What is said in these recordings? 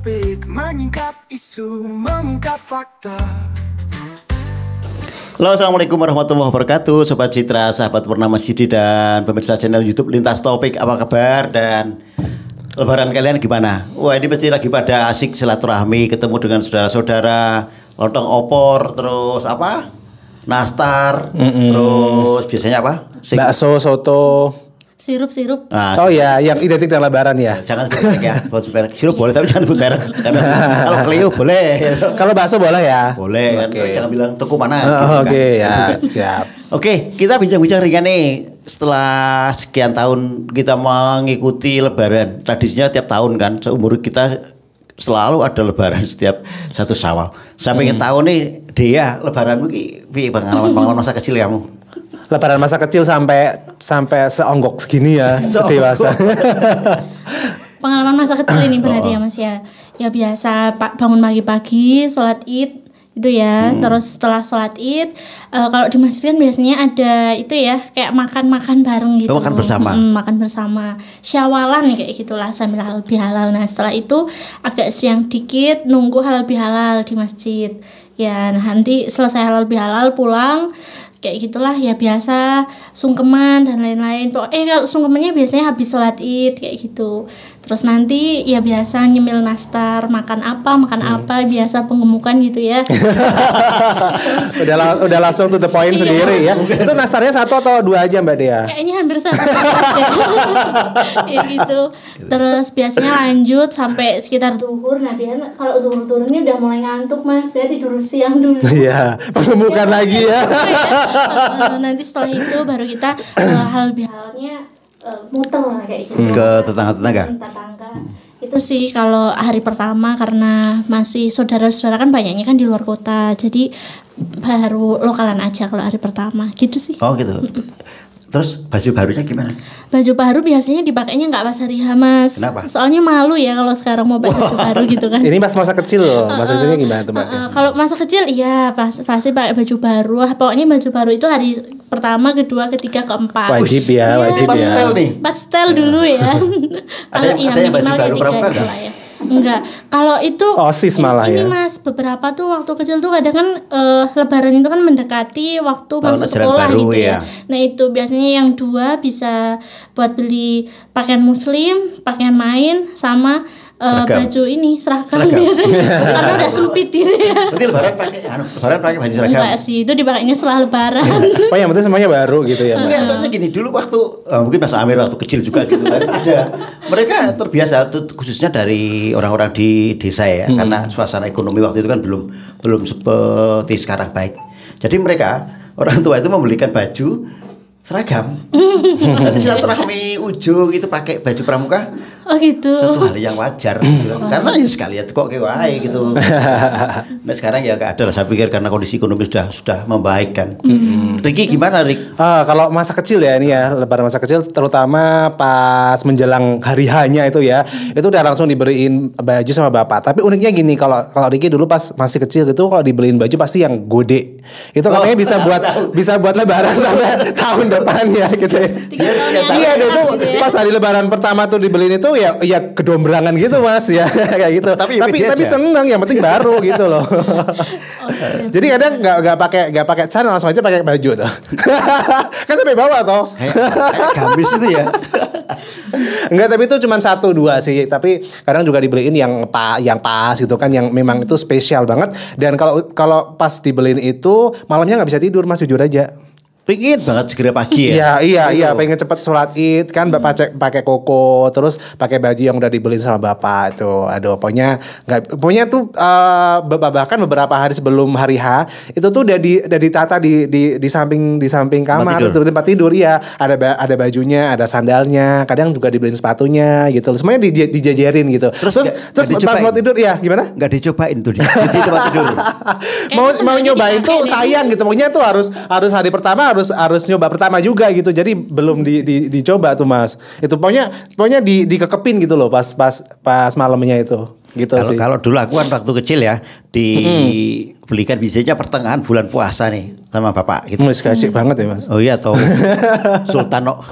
topik, menyingkap isu, mengungkap fakta. Halo, assalamualaikum warahmatullahi wabarakatuh, Sobat Citra, sahabat Purnama Sidi dan pemirsa channel YouTube Lintas Topik. Apa kabar dan lebaran kalian gimana? Wah, ini pasti lagi pada asik silaturahmi, ketemu dengan saudara-saudara, lontong opor, terus apa? Nastar, terus biasanya apa? Bakso, soto. Sirup. Nah, Oh ya, yang identik dengan lebaran ya. jangan sebut merek ya, sebut merek. Sirup boleh tapi jangan sebut merek. Karena kalau Cleo boleh. Kalau bakso boleh ya. Boleh kan, Oke. jangan bilang toko mana. Oh, gitu kan. Oke ya, siap. Oke, kita bincang-bincang ringan nih. Setelah sekian tahun kita mengikuti lebaran, tradisinya tiap tahun kan, seumur kita selalu ada lebaran setiap satu Syawal. Saya pengen tahu nih, Dea, lebaranmu ki piye pengalaman masa kecil kamu? Lebaran masa kecil sampai seonggok segini ya, Seonggok. dewasa. Pengalaman masa kecil ini berarti ya Mas ya. Ya biasa bangun pagi-pagi, sholat Id itu ya. Terus setelah sholat Id, kalau di masjid kan biasanya ada itu ya, kayak makan-makan bareng gitu. Oh, makan bersama. Makan bersama. Syawalan nih kayak gitulah sambil halal bihalal. Nah setelah itu agak siang dikit nunggu halal bihalal di masjid. Ya nah, nanti selesai halal bihalal pulang. Kayak gitulah ya biasa sungkeman dan lain-lain. Kalau sungkemannya biasanya habis sholat Id kayak gitu. Terus nanti ya biasa nyemil nastar, makan apa biasa penggemukan gitu ya. udah langsung to the point Iya. sendiri ya. Itu nastarnya 1 atau 2 aja Mbak Dea? Kayaknya hampir satu ya gitu. Terus biasanya lanjut sampai sekitar zuhur. Nah biasanya kalau zuhur ini udah mulai ngantuk Mas, dia tidur siang dulu. Iya, pengemukan lagi ya. Nanti setelah itu baru kita hal bihalnya muter lah kayak gitu. Ke tetangga-tetangga? Tetangga. Itu sih kalau hari pertama karena masih saudara-saudara kan banyaknya kan di luar kota. Jadi baru lokalan aja kalau hari pertama. Gitu sih. Oh gitu. Terus baju barunya gimana? Baju baru biasanya dipakainya nggak pas hari H Mas. Kenapa? Soalnya malu ya kalau sekarang mau pakai baju baru gitu kan. Ini masa kecil loh, masa kecilnya gimana tuh Mbak? Kalau masa kecil iya pasti pakai baju baru. Pokoknya baju baru itu hari pertama, kedua, ketiga, keempat. Wajib ya, Iya. wajib Empat ya. style nih. 4 style dulu ya. Kalau Ada iya yang baju minimal baru ya 3 pramuka itu nggak? lah ya. Enggak. Kalau itu OSIS malah ini ya. Mas, beberapa tuh waktu kecil tuh kadang kan lebaran itu kan mendekati waktu Tahun masuk ajaran sekolah baru, gitu ya. ya. Nah, itu biasanya yang 2 bisa buat beli pakaian muslim, pakaian main sama Seragam. baju ini seragam Seragam. biasanya. Karena udah sempit gitu ya. Nanti lebaran pakai baju seragam. Enggak sih, itu dipakainya setelah lebaran. Oh yang penting semuanya baru gitu ya Mbak. Enggak, soalnya gini dulu waktu mungkin Mas Amir waktu kecil juga gitu kan ada mereka terbiasa khususnya dari orang-orang di desa ya karena suasana ekonomi waktu itu kan belum seperti sekarang baik. Jadi mereka orang tua itu membelikan baju seragam. Nanti silaturahmi ujung itu pakai baju pramuka Oh gitu. satu hal yang wajar gitu. Karena ya sekalian kok kayak wae gitu. Nah sekarang ya gak ada lah, saya pikir karena kondisi ekonomi sudah membaik kan. Riki gimana Rik? Kalau masa kecil ya ini ya, lebaran masa kecil terutama pas menjelang hari H-nya itu ya, itu udah langsung diberiin baju sama bapak. Tapi uniknya gini, kalau Ricky dulu pas masih kecil gitu kalau dibeliin baju pasti yang gede. Itu katanya bisa buat lebaran sampai tahun depan ya gitu. Ya. 3 tahun yang Iya deh akan tuh gitu ya. pas hari lebaran pertama tuh dibeliin itu ya kedombrangan gitu Mas ya kayak gitu. Tapi pede Tapi aja. seneng, yang penting baru gitu loh. Jadi kadang nggak pakai celana, langsung aja pakai baju tuh. Kan sampai bawah toh. Kayak gamis itu ya. Enggak, tapi itu cuma 1-2 sih. Tapi kadang juga dibeliin yang pas gitu kan, yang memang itu spesial banget. Dan kalau pas dibeliin itu malamnya nggak bisa tidur Mas, jujur aja. Pengen banget segera pagi ya. Iya, pengen cepet sholat Id kan, bapak pakai koko, terus pakai baju yang udah dibeliin sama bapak itu. Aduh, pokoknya tuh bahkan beberapa hari sebelum hari H itu tuh udah ditata di samping kamar, tidur. tuh tempat tidur ya. Ada bajunya, ada sandalnya, kadang juga dibeliin sepatunya gitu. Semuanya dijajarin gitu. Terus Terus nggak pas mau dicobain? tidur ya gimana? Nggak dicobain tuh di tempat tidur. mau sebenarnya nyobain dipakai tuh deh. sayang gitu, pokoknya tuh harus hari pertama harus nyoba pertama juga gitu, jadi belum dicoba tuh Mas. Itu pokoknya dikekepin gitu loh pas malamnya itu. Gitu Kalau sih. kalau dulu aku kan waktu kecil ya dibelikan biasanya pertengahan bulan puasa nih sama bapak gitu. Wis kasih banget ya Mas. Oh iya atau Sultan no.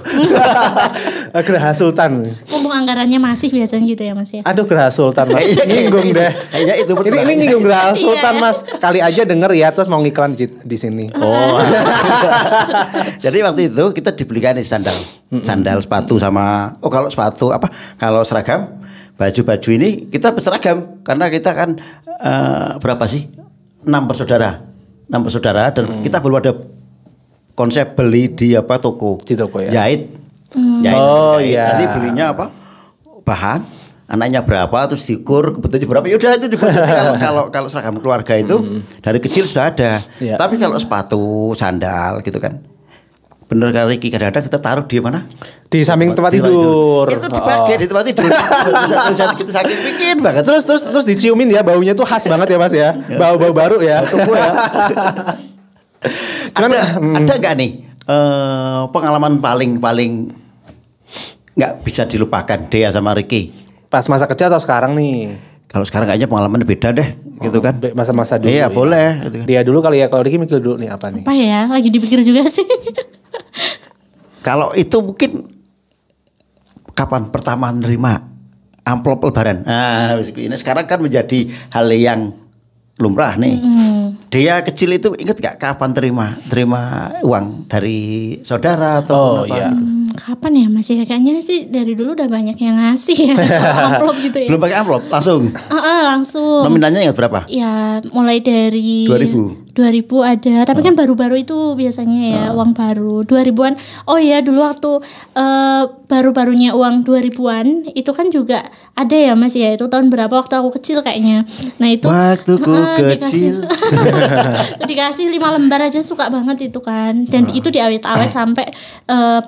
Geraha Sultan. Mumpung anggarannya masih biasanya gitu ya Mas ya. Aduh Geraha Sultan Mas. Nyinggung deh. Kayaknya itu betul. Ini nyinggung Geraha Sultan Iya. Mas. Kali aja denger ya terus mau ngiklan di sini. Oh. Jadi waktu itu kita dibelikan nih sandal sepatu sama kalau sepatu apa? Kalau seragam baju-baju ini kita berseragam karena kita kan berapa sih? 6 bersaudara. 6 bersaudara dan kita belum ada konsep beli di apa toko. Di toko ya. Jahit. Oh, iya. Jadi belinya apa? Bahan anaknya berapa terus diukur kebetulan berapa ya udah itu dibuat. Kalau seragam keluarga itu dari kecil sudah ada. Iya. Tapi kalau sepatu, sandal gitu kan. Bener kali kadang-kadang kita taruh di mana? Di samping tempat Di tidur. Itu dipakai di tempat tidur. Terus kita saking bikin banget. Terus diciumin ya baunya tuh khas banget ya Mas ya. Bau-bau baru ya. Cuman ada nggak nih pengalaman paling nggak bisa dilupakan Dea sama Ricky? pas masa kecil atau sekarang nih? Kalau sekarang kayaknya pengalaman beda deh, gitu kan? Masa-masa dulu. Iya ya. boleh. Gitu kan. Dia dulu kali ya, kalau Ricky mikir dulu nih apa nih? Apa ya? Lagi dipikir juga sih. Kalau itu mungkin kapan pertama nerima amplop lebaran? Nah, ini sekarang kan menjadi hal yang lumrah nih. Dia kecil itu inget gak kapan terima uang dari saudara atau apa? Iya. Gitu? Kapan ya Mas ya? Kayaknya sih dari dulu udah banyak yang ngasih ya. Amplop gitu ya. Belum pakai amplop, langsung. Langsung. Nominalnya ingat berapa? Ya mulai dari 2000 ada, tapi kan baru-baru itu biasanya ya uang baru 2000-an. Oh ya dulu waktu baru-barunya uang 2000-an itu kan juga ada ya Mas ya. Itu tahun berapa waktu aku kecil kayaknya. Nah itu Waktuku kecil. dikasih 5 lembar aja suka banget itu kan. Dan itu diawet-awet sampai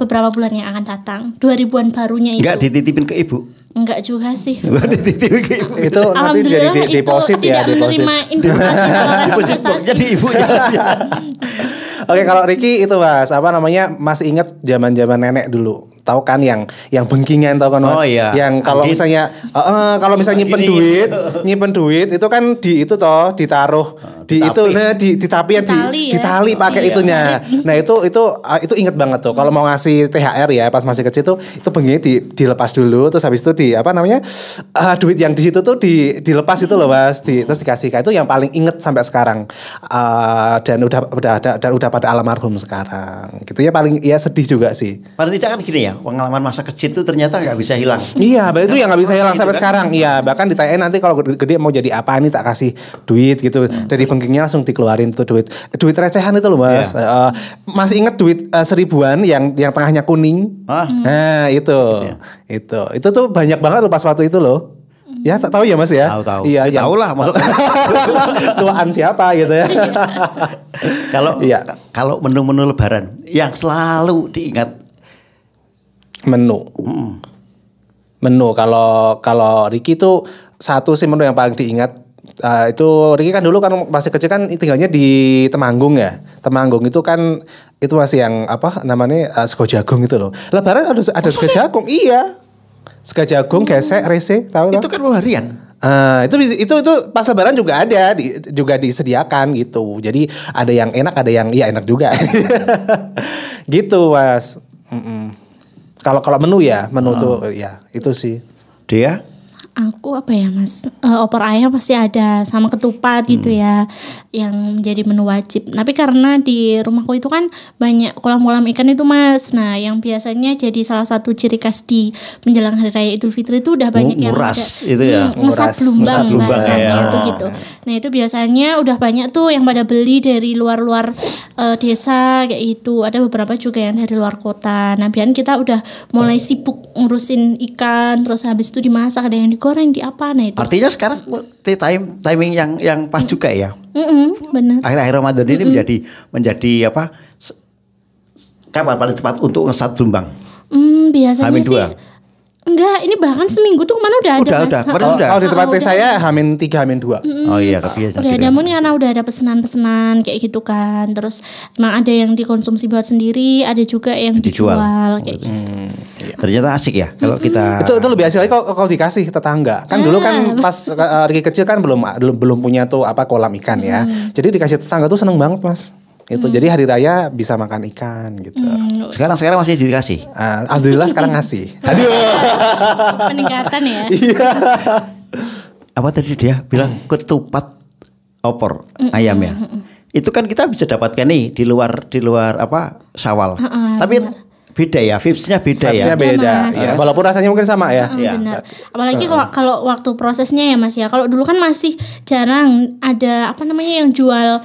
beberapa bulan yang akan datang. 2000-an barunya itu. Enggak dititipin ke ibu. Enggak juga sih. Enggak dititipin ke ibu. Itu nanti Alhamdulillah jadi itu deposit ya, tidak deposit. menerima investasi tawaran Deposit investasi. jadi ibunya. Oke, kalau Ricky itu Mas, apa namanya? Masih ingat zaman-zaman nenek dulu. Tahu kan yang bengkingan tahu kan Mas? Oh, iya. Yang kalau Angin. misalnya kalau misalnya nyimpen duit itu kan di itu toh ditaruh di ditapis. itu nah di tapian Ditali ya. di tali pakai Iya. itunya. Nah, itu inget banget tuh. Kalau mau ngasih THR ya pas masih kecil tuh itu bengi dilepas dulu terus habis itu apa namanya? Duit yang di situ tuh dilepas itu loh Mas, terus dikasihkan. Itu yang paling inget sampai sekarang. Dan udah pada almarhum sekarang. Gitu ya paling ya sedih juga sih. Paling tidak kan gini ya, pengalaman masa kecil itu ternyata nggak bisa hilang. Iya, itu yang nggak bisa hilang Gitu sampai kan? sekarang. Iya, bahkan ditanyain nanti kalau gede mau jadi apa nih tak kasih duit gitu. Dari bengkingnya langsung dikeluarin tuh duit recehan itu loh Mas. Iya. Masih inget duit 1000-an yang tengahnya kuning. Ah. Nah itu, itu tuh banyak banget loh pas waktu itu loh. Ya tak tahu ya Mas ya. Tahu. Iya, Ya, tahu lah, masuk. tuaan siapa gitu ya. Kalau Iya. kalau menu-menu lebaran yang selalu diingat Menu kalau Ricky itu satu sih menu yang paling diingat. Itu Ricky kan dulu kan masih kecil kan tinggalnya di Temanggung ya. Temanggung itu kan itu masih yang apa namanya sego jagung itu loh. Lebaran ada sego jagung. Iya. Sego jagung, gesek, rese, tahu itu kan harian. itu pas lebaran juga ada juga disediakan gitu. Jadi ada yang enak, ada yang iya enak juga. Gitu, Mas. Kalau menu tuh ya itu sih. Dia Aku apa ya Mas, opor ayam pasti ada sama ketupat gitu ya, yang menjadi menu wajib. Tapi karena di rumahku itu kan banyak kolam-kolam ikan itu Mas. Nah yang biasanya jadi salah satu ciri khas di menjelang Hari Raya Idul Fitri itu udah banyak yang nguras ada, itu ya. ngesat Ngesat blumbang blumbang, bahasanya ya. itu gitu. Nah itu biasanya udah banyak tuh yang pada beli dari luar-luar desa kayak itu. Ada beberapa juga yang dari luar kota. Nah biar kita udah mulai sibuk ngurusin ikan, terus habis itu dimasak, ada yang digoreng di apa. Nah itu artinya sekarang timing yang pas juga ya. bener. Akhir-akhir Ramadan ini menjadi apa? Kapan paling tepat untuk ngesat blumbang? Biasanya Hamin sih 2. enggak, ini bahkan seminggu tuh kemana udah ada Mas. kemarin udah. Kalau di tempat udah. saya H-3 H-2. Oh iya, kebiasaan. Udah ada, namun karena udah ada pesanan-pesanan kayak gitu kan. Terus emang ada yang dikonsumsi buat sendiri, ada juga yang Dijual. dijual kayak gitu. Ternyata asik ya kalau kita. Itu lebih asik lagi kalau dikasih tetangga. Kan dulu kan pas Ricky kecil kan belum punya tuh apa kolam ikan ya. Jadi dikasih tetangga tuh seneng banget Mas. Itu jadi hari raya bisa makan ikan gitu. Sekarang masih dikasih. Alhamdulillah sekarang ngasih. Aduh. Peningkatan ya. Iya. Apa tadi dia bilang ketupat opor ayam ya. Itu kan kita bisa dapatkan nih di luar apa Syawal. Tapi beda ya, vibes-nya beda ya. Vibes-nya beda. Mas. Ya, walaupun rasanya mungkin sama ya. Iya. Benar. Apalagi kalau waktu prosesnya ya Mas ya. Kalau dulu kan masih jarang ada apa namanya yang jual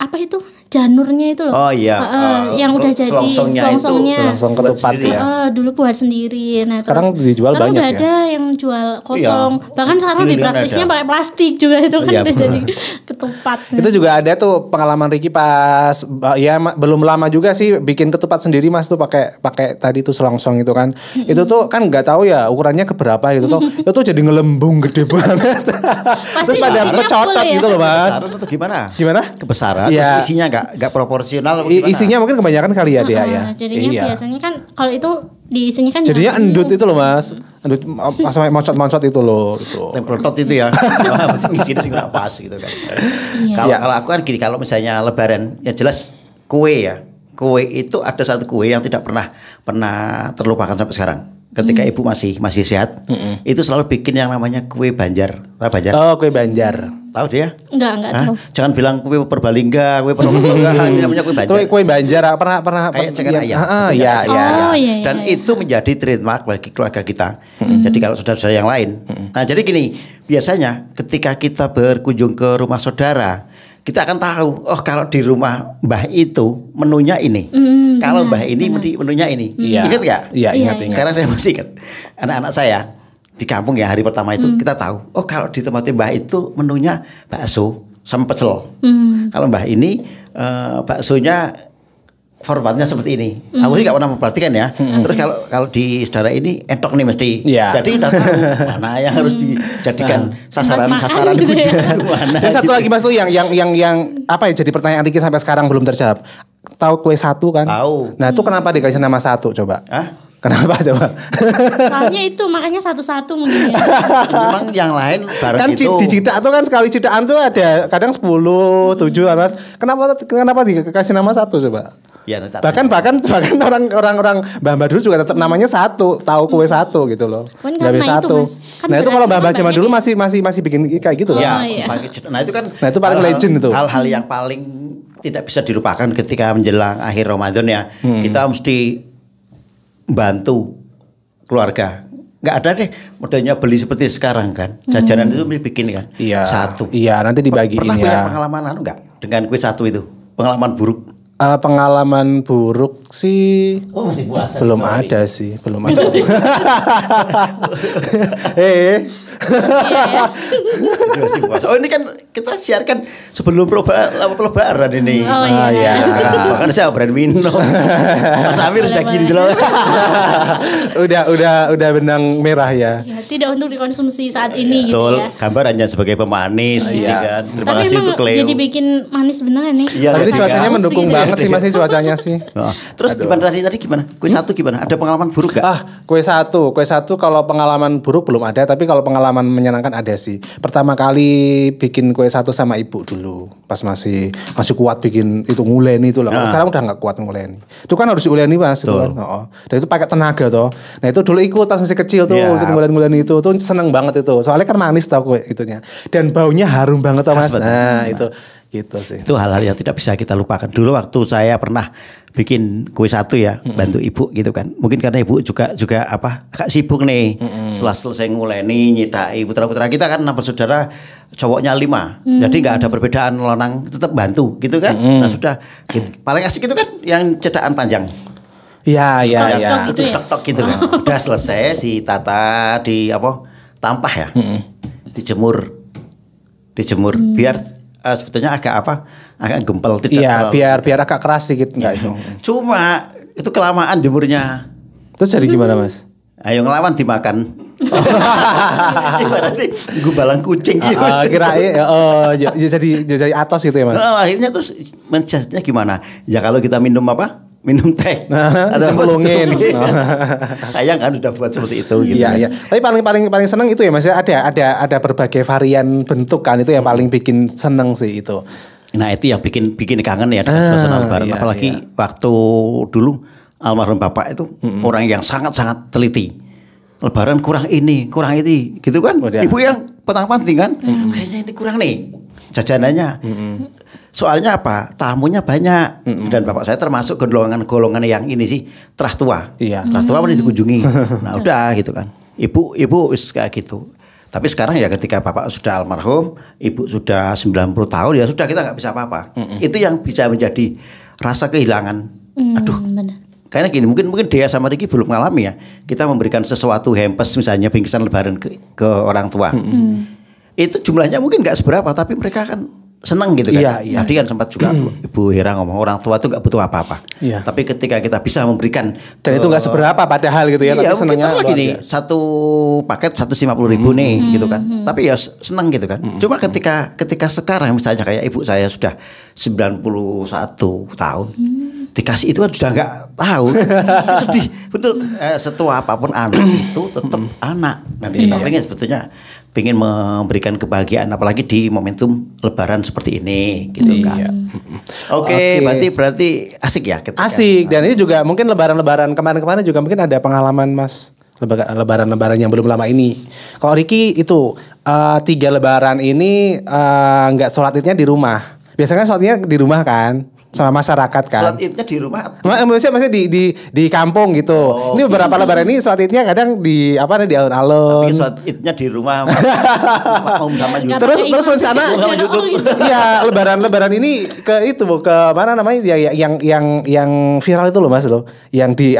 apa itu janurnya itu loh. Oh iya. Yang udah jadi selongsongnya. Selongsong ketupat ya. Dulu buat sendiri. Nah, Sekarang terus, dijual sekarang banyak udah ya? ada yang jual kosong. Iya. Bahkan sekarang lebih Giliran praktisnya ada. pakai plastik juga itu kan Iya. udah jadi ketupat. Itu juga ada tuh pengalaman Ricky pas ya belum lama juga sih bikin ketupat sendiri Mas tuh pakai tadi tuh selongsong itu kan. Itu tuh kan nggak tahu ya ukurannya keberapa gitu tuh. Itu jadi ngelembung gede banget. Terus pada isinya mecotot full ya? gitu loh Mas. Kebesaran atau gimana? Gimana? Kebesaran. Iya. Terus isinya nggak proporsional. Atau gimana? Isinya mungkin kebanyakan kali ya dia ya. Jadinya Iya. biasanya kan kalau itu diisinya kan Jadinya jagung. endut itu loh Mas. Endut sampai mocot-mocot itu loh gitu. Tempel tot itu ya. Isinya sih nggak pas gitu kan. Iya. Kalau aku kan gini, kalau misalnya Lebaran ya jelas kue ya. Kue itu ada satu kue yang tidak pernah terlupakan sampai sekarang. Ketika ibu masih sehat, itu selalu bikin yang namanya kue Banjar. Tahu Banjar? Oh, kue Banjar. Tahu dia? Enggak Hah? tahu. Jangan bilang kue Purbalingga, kue Purwokerto, enggak, ini namanya kue Banjar. Itu kue Banjar pernah Kayak cekan ayam. Iya, Cekan iya. ayam. Oh, iya, iya, Dan iya. itu menjadi trademark bagi keluarga kita. Jadi kalau saudara-saudara yang lain. Nah, jadi gini, biasanya ketika kita berkunjung ke rumah saudara, kita akan tahu, oh kalau di rumah Mbah itu menunya ini. Kalau Mbah ini menunya ini. Iya. Ingat nggak? Iya, ingat. Sekarang saya masih ingat. Anak-anak saya di kampung ya hari pertama itu kita tahu, oh kalau di tempat Mbah itu menunya bakso sama pecel. Kalau Mbah ini baksonya formatnya seperti ini. Aku sih nggak pernah memperhatikan ya. Terus kalau di saudara ini entok nih mesti. Iya. Jadi udah tahu mana yang harus dijadikan sasaran Makan gitu ya. kunjungan mana. Dan satu gitu. lagi Mas tuh yang apa ya jadi pertanyaan Ricky sampai sekarang belum terjawab. Tahu kue satu kan? Tahu. Nah, itu kenapa dikasih nama satu coba? Hah? Kenapa coba? Soalnya itu makanya satu-satu mungkin ya. Memang yang lain bareng Kan itu. di Cidak tuh kan sekali Cidakan tuh ada kadang 10, 7 kan Mas. Kenapa dikasih nama satu coba? Ya, tetap. Bahkan orang mbah-mbah dulu juga tetap namanya satu, tahu kue satu gitu loh. Kan Nggak bisa karena itu, satu. Mas. Kan Nah, itu kalau berasnya mbah-mbah zaman banyak dulu ya. masih bikin kayak gitu loh. Ya, Oh, iya. nah itu kan. Nah, itu paling legend itu. Hal-hal yang paling tidak bisa dilupakan ketika menjelang akhir Ramadan ya. Kita mesti bantu keluarga. Nggak ada deh modelnya beli seperti sekarang kan. Jajanan itu mesti bikin kan. Iya. Satu. Iya, nanti dibagiin Pernah punya ya. pengalaman enggak dengan kue satu itu? Pengalaman buruk? Pengalaman buruk sih Oh, masih puasa. belum ada sih. Masih puasa. Oh, ini kan kita siarkan sebelum Lebaran ini. Oh, iya. iya. Bahkan saya brand minum. Mas Amir sudah gini dulu. udah benang merah ya. Ya, tidak untuk dikonsumsi saat ini gitu Betul, ya. gambar hanya sebagai pemanis Iya. ini kan. Terima Tapi kasih emang untuk Cleo. jadi bikin manis beneran nih. Iya, Tapi ini Iya. cuacanya Iya. mendukung Gitu ya. banget sih masih cuacanya sih. Oh, terus gimana tadi gimana? Kue satu gimana? Ada pengalaman buruk gak? Kue satu kalau pengalaman buruk belum ada, tapi kalau pengalaman menyenangkan ada sih. Pertama kali bikin kue satu sama ibu dulu, pas masih kuat bikin itu nguleni itu loh. Sekarang udah nggak kuat nguleni. Itu kan harus diuleni Mas. Itu kan. Dan itu pakai tenaga toh. Nah itu dulu ikut pas masih kecil tuh, Iya. ikut nguleni itu tuh seneng banget itu. Soalnya kan manis tau kue itunya. Dan baunya harum banget tau Mas. Khas banget. Nah itu gitu sih. Itu hal-hal yang tidak bisa kita lupakan. Dulu waktu saya pernah bikin kue satu ya, bantu ibu gitu kan. Mungkin karena ibu juga apa agak sibuk nih. Setelah selesai nguleni nyedai putra-putra kita kan 6 bersaudara, cowoknya 5. Jadi nggak ada perbedaan, lonang tetap bantu gitu kan. Nah sudah gitu. Paling asik itu kan yang cetakan panjang. Iya. Tok-tok gitu ya? Tok-tok gitu kan. Udah selesai ditata tampah ya. Dijemur biar sebetulnya agak gempel tidak Iya, terlalu. biar agak keras dikit enggak itu. Cuma itu kelamaan jemurnya. Terus jadi gimana Mas? Ayo ngelawan dimakan. Ibaratnya gubalang kucing gitu. Kirain jadi atos gitu ya Mas. Akhirnya terus mensiasatnya gimana? Ya kalau kita minum minum teh atau Cemplungin. sayang kan sudah buat seperti itu gitu. Iya, iya. Tapi paling seneng itu ya Mas ya, ada berbagai varian bentuk kan, itu yang paling bikin seneng sih itu. Nah itu yang bikin kangen ya dengan suasana lebaran. iya, Apalagi waktu dulu almarhum bapak itu orang yang sangat-sangat teliti. Lebaran kurang ini gitu kan. Udah. Ibu yang petang-panting kan, kayaknya ini kurang nih jajanannya. Soalnya apa? Tamunya banyak dan bapak saya termasuk golongan yang ini sih terah tua. Iya. Terah tua pernah dikunjungi. Nah udah gitu kan. Ibu kayak gitu. Tapi sekarang ya ketika bapak sudah almarhum, ibu sudah 90 tahun ya sudah kita nggak bisa apa-apa. Itu yang bisa menjadi rasa kehilangan. Aduh. Benar. Karena gini, mungkin Dea sama Riki belum mengalami ya. Kita memberikan sesuatu hampers misalnya bingkisan lebaran ke orang tua. Itu jumlahnya mungkin nggak seberapa, tapi mereka kan senang gitu kan. Iya, iya. Tadi kan sempat juga Ibu Hera ngomong orang tua tuh nggak butuh apa-apa. Iya. Tapi ketika kita bisa memberikan Dan itu nggak seberapa padahal gitu ya, iya, tapi senengnya mungkin luar gini, biasa. satu paket 150.000 nih gitu kan. Tapi ya senang gitu kan. Cuma ketika sekarang misalnya kayak ibu saya sudah 91 tahun. Dikasih itu kan sudah nggak tahu. Itu sedih. Betul. Setua apapun anak itu tetap anak. Dan kita pengen sebetulnya pengen memberikan kebahagiaan apalagi di momentum lebaran seperti ini gitu kan. Oke, berarti asik ya ketika, Asik, dan ini juga mungkin lebaran-lebaran kemarin-kemarin juga mungkin ada pengalaman Mas, lebaran-lebaran yang belum lama ini. Kalau Riki itu 3 lebaran ini nggak sholat idnya di rumah. Biasanya kan sholat idnya di rumah kan, sama masyarakat kan. sholat idnya di rumah. Maksudnya di kampung gitu. Oh, ini beberapa lebaran ini sholat idnya kadang di Tapi alun-alun. sholat idnya di rumah sama Nggak YouTube. Terus pakai rencana iklan. Sama YouTube. Oh, gitu. Iya, lebaran ini ke itu Bu, ke mana namanya ya, yang viral itu loh Mas loh, yang Di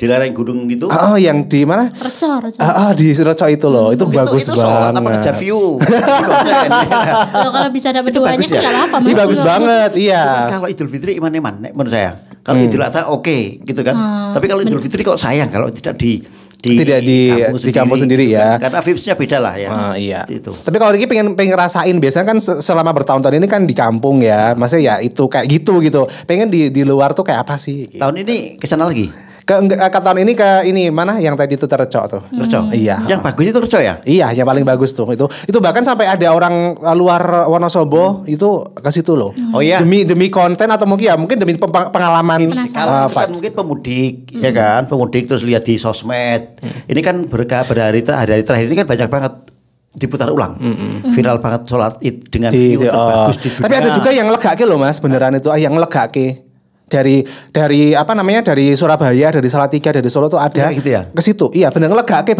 lereng gunung gitu. yang di mana? Reco. Di Reco itu loh, itu bagus itu sholat apa ngejar banget. view. Kalau bisa dapat Itu duanya bagus kan ya? nggak apa-apa Ini Mas. bagus banget, iya. Cuman kalau Idul Fitri iman-iman menurut saya. Kalau Idul Adha oke gitu kan. Tapi kalau Idul Fitri kok sayang kalau tidak Tidak di kampus sendiri gitu ya. kan. Karena vibes-nya beda lah ya. Iya. Itu. Tapi kalau Riki pengen ngerasain, biasanya kan selama bertahun-tahun ini kan di kampung ya. Maksudnya ya itu kayak gitu. Pengen di luar tuh kayak apa sih? Tahun ini ke sana lagi. Ke tahun ini ke ini mana yang tadi itu Reco tuh. Reco. Iya. Yang bagus itu Reco ya? Iya, yang paling bagus tuh. Itu bahkan sampai ada orang luar Wonosobo itu ke situ loh. Oh iya. Demi konten atau mungkin demi pengalaman Kalau kan vibes. mungkin pemudik ya kan, pemudik terus lihat di sosmed. Ini kan hari terakhir ini kan banyak banget diputar ulang. Viral banget sholat Id dengan view terbagus di dunia. Tapi ada juga yang legake loh Mas, beneran itu yang legake. Dari apa namanya, dari Surabaya, dari Salatiga, dari Solo tuh ada Gitu ya? ke situ. Iya, bener legake,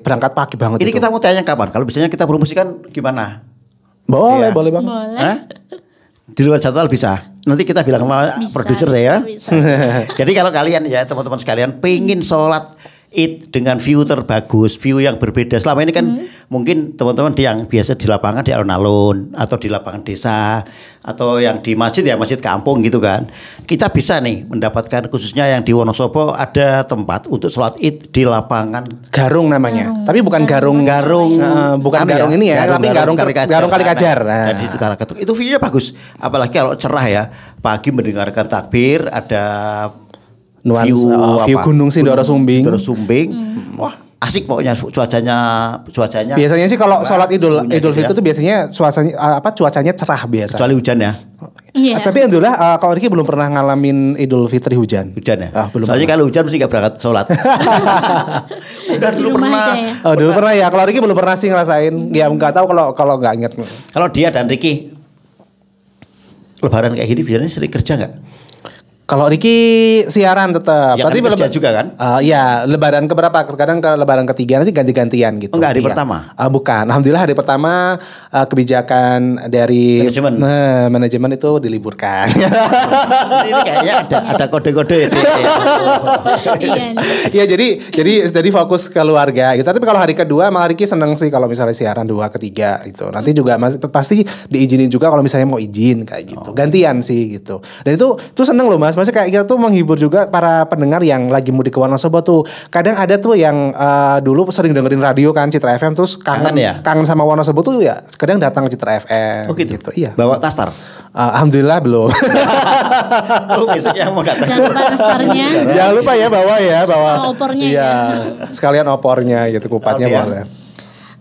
berangkat pagi banget Ini itu. kita mau tanya kapan? Kalau biasanya kita promosikan gimana? boleh Iya. banget. Boleh. Hah? Di luar jadwal bisa. Nanti kita bilang sama Bisa, produser deh ya. bisa. Jadi kalau kalian ya teman-teman sekalian pengen sholat Id dengan view terbagus, view yang berbeda. Selama ini kan mungkin teman-teman yang biasa di lapangan di alun-alun atau di lapangan desa atau yang di masjid ya masjid kampung gitu kan. Kita bisa nih mendapatkan khususnya yang di Wonosobo ada tempat untuk sholat Id di lapangan. Garung namanya. Tapi bukan garung bukan Apa garung ini ya, tapi garung kali kajar. Nah, di Karakatuk itu view-nya bagus. Apalagi kalau cerah ya, pagi mendengarkan takbir, ada Nuansa view Gunung Sindoro Sumbing. Wah, asik pokoknya cuacanya. Biasanya sih kalau sholat Idul gitu Fitri ya. itu biasanya cuacanya cerah biasa. Kecuali hujan ya. Iya. Tapi alhamdulillah kalau Riki belum pernah ngalamin Idul Fitri hujan. Hujan ya. Belum. Soalnya kalau hujan mesti gak berangkat sholat. Udah Di dulu rumah pernah. aja ya. Dulu pernah ya. Kalau Riki belum pernah sih ngerasain. Ya nggak tahu kalau nggak inget. Kalau dia dan Ricky lebaran kayak gini biasanya sering kerja nggak? Kalau Riki siaran tetap. Ya kan kerja juga kan? Iya, lebaran keberapa? Kadang ke lebaran ketiga nanti ganti-gantian gitu. Oh, enggak, hari Iya. pertama? Bukan. Alhamdulillah hari pertama kebijakan dari manajemen itu diliburkan. Ini kayaknya ada kode-kode. Iya nih. Iya, jadi fokus keluarga gitu. Tapi kalau hari kedua malah Riki seneng sih kalau misalnya siaran 2 ketiga gitu. Nanti juga pasti diizinin juga kalau misalnya mau izin kayak gitu. Gantian sih gitu. Dan itu seneng loh Mas. Maksudnya kayak kita tuh menghibur juga para pendengar yang lagi mudik ke Wonosobo tuh. Kadang ada tuh yang dulu sering dengerin radio kan Citra FM, terus kangen sama Wonosobo tuh ya kadang datang ke Citra FM. Oh gitu. Iya. Bawa tastar. Alhamdulillah belum. Oh, besoknya mau datang. Jangan lupa nastarnya. Jangan lupa ya bawa Sama opornya iya, sekalian opornya gitu, kupatnya boleh.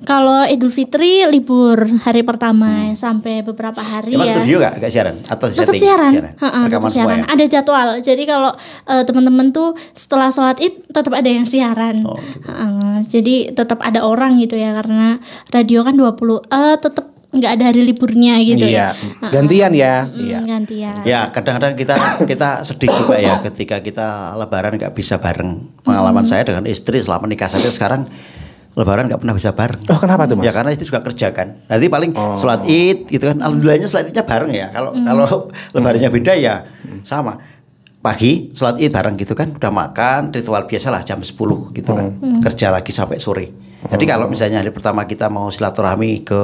Kalau Idul Fitri libur hari pertama sampai beberapa hari Emang ya. studio gak siaran? Atau Tetap setting? siaran, Rekaman tetap semua siaran. ya? Ada jadwal. Jadi kalau teman-teman tuh setelah sholat Id tetap ada yang siaran. Jadi tetap ada orang gitu ya, karena radio kan 20 tetap nggak ada hari liburnya gitu ya. Gantian ya. Iya. Gantian. Ya kadang-kadang kita sedih juga ya ketika kita Lebaran nggak bisa bareng. Pengalaman saya dengan istri selama nikah saja sekarang Lebaran nggak pernah bisa bareng. Oh kenapa tuh Mas? Ya karena itu juga kerja kan. Nanti paling sholat Id gitu kan. Alhamdulillahnya sholat Idnya bareng ya. Kalau Lebarannya beda ya sama. Pagi sholat Id bareng gitu kan. Udah makan ritual biasalah jam 10 gitu kan. Kerja lagi sampai sore. Jadi kalau misalnya hari pertama kita mau silaturahmi ke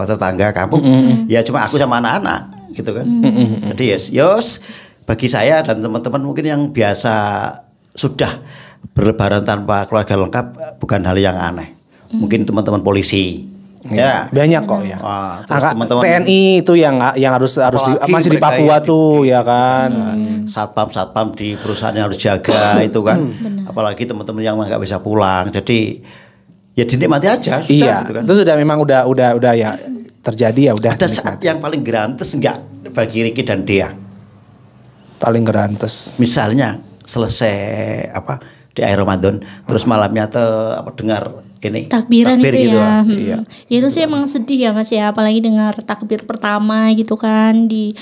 tetangga kampung, ya cuma aku sama anak-anak gitu kan. Jadi yos bagi saya dan teman-teman mungkin yang biasa sudah berlebaran tanpa keluarga lengkap bukan hal yang aneh. Mungkin teman-teman polisi, ya banyak kok ya. Terus teman-teman TNI itu yang harus masih di Papua tuh ya kan. Satpam di perusahaan yang harus jaga itu kan. Apalagi teman-teman yang nggak bisa pulang. Jadi ya dinikmati aja sudah, iya gitu kan. Itu sudah memang udah ya terjadi ya udah. Ada saat yang paling gerantes enggak bagi Ricky dan Dea? Paling gerantes Misalnya selesai di akhir Ramadan terus malamnya dengar ini takbiran takbir itu gitu ya. Iya. Itu sih emang sedih ya Mas ya, apalagi dengar takbir pertama gitu kan di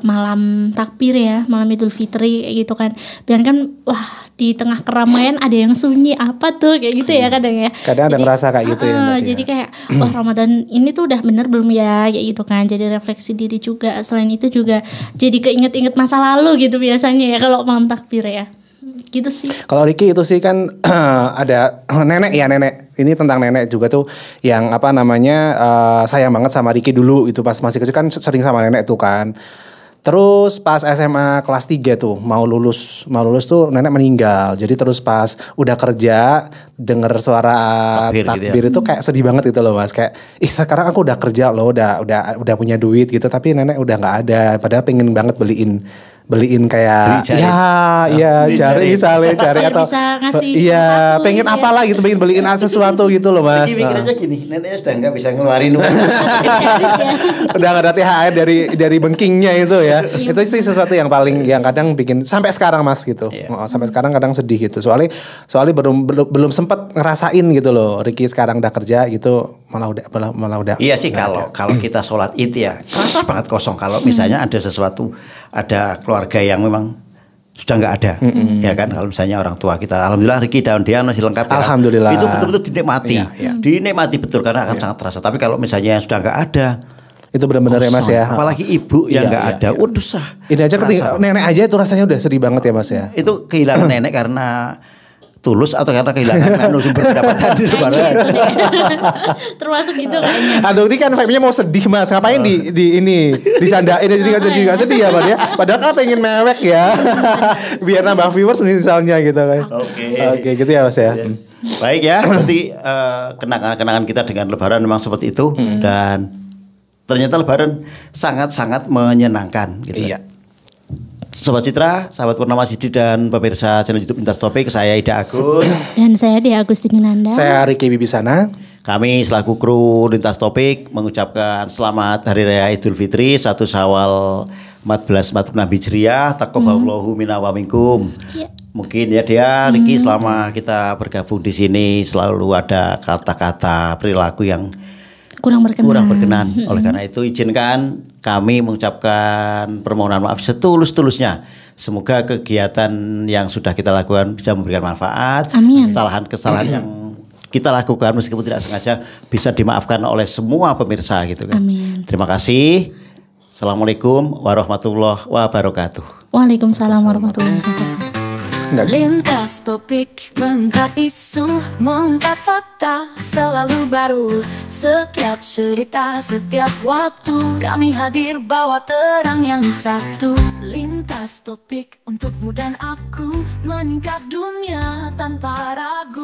malam takbir ya, malam Idul Fitri gitu kan. Biar kan wah di tengah keramaian ada yang sunyi apa tuh kayak gitu ya kadang ya. Kadang ada ngerasa kayak gitu ya. Jadi kayak wah Ramadan ini tuh udah bener belum ya kayak gitu kan. Jadi refleksi diri juga. Selain itu juga jadi keinget-inget masa lalu gitu biasanya ya kalau malam takbir ya. Gitu sih. Kalau Ricky itu sih kan ada nenek. Ini tentang nenek juga tuh yang sayang banget sama Ricky dulu itu pas masih kecil kan sering sama nenek tuh kan. Terus pas SMA kelas 3 tuh mau lulus tuh nenek meninggal. Jadi terus pas udah kerja denger suara takbir itu kayak sedih banget gitu loh Mas. Kayak sekarang aku udah kerja loh, udah punya duit gitu tapi nenek udah nggak ada. Padahal pengen banget beliin kayak jari atau bisa ngasih pengen gitu apalah gitu, pengen beliin sesuatu gitu loh Mas. Jadi mikirnya gini, neneknya sudah nggak bisa ngeluarin udah nggak ada THR dari bengkingnya itu ya. Itu sih sesuatu yang kadang bikin sampai sekarang Mas gitu. Sampai sekarang kadang sedih gitu. Soalnya belum sempat ngerasain gitu loh. Ricky sekarang udah kerja gitu malah udah. Iya sih kalau kita sholat Id ya kerasa banget kosong. Kalau misalnya ada sesuatu, ada keluarga yang memang sudah nggak ada, ya kan. Kalau misalnya orang tua kita, alhamdulillah Ricky dan dia masih lengkap. Ya, alhamdulillah. Itu betul-betul dinikmati, dinikmati betul karena akan sangat terasa. Tapi kalau misalnya sudah nggak ada, itu benar-benar ya Mas ya. Apalagi ibu yang nggak ada, waduh sah. Ini aja nenek aja itu rasanya udah sedih banget ya Mas ya. Itu kehilangan nenek karena tulus atau karena kehilangan sumber pendapatan di luar. Termasuk gitu kayaknya. Aduh ini kan vibe-nya mau sedih Mas. Ngapain dicandain jadi nggak sedih ya Pak ya. Padahal kan pengen mewek ya. Biar nambah viewers misalnya gitu kan. Oke, gitu ya Mas ya. Baik ya, berarti kenangan-kenangan kita dengan Lebaran memang seperti itu dan ternyata Lebaran sangat-sangat menyenangkan gitu. Iya. Sobat Citra, sahabat Purnama Sidi dan pemirsa channel YouTube Lintas Topik, saya Ida Agus dan saya Dea Agustinanda. Saya Ricky Wibisana. Kami selaku kru Lintas Topik mengucapkan selamat Hari Raya Idul Fitri 1 Syawal 1446 Hijriah. Taqabbalallahu minna wa minkum. Mungkin ya dia Ricky selama kita bergabung di sini selalu ada kata-kata perilaku yang kurang berkenan. Oleh karena itu izinkan kami mengucapkan permohonan maaf setulus-tulusnya. Semoga kegiatan yang sudah kita lakukan bisa memberikan manfaat. Amin. Kesalahan-kesalahan yang kita lakukan meskipun tidak sengaja bisa dimaafkan oleh semua pemirsa gitu kan. Amin. Terima kasih. Assalamualaikum warahmatullahi wabarakatuh. Waalaikumsalam warahmatullahi wabarakatuh. Lintas topik, mengangkat isu, mengangkat fakta, selalu baru. Setiap cerita, setiap waktu, kami hadir bawa terang yang satu. Lintas topik. topik untukmu dan aku, meningkat dunia tanpa ragu.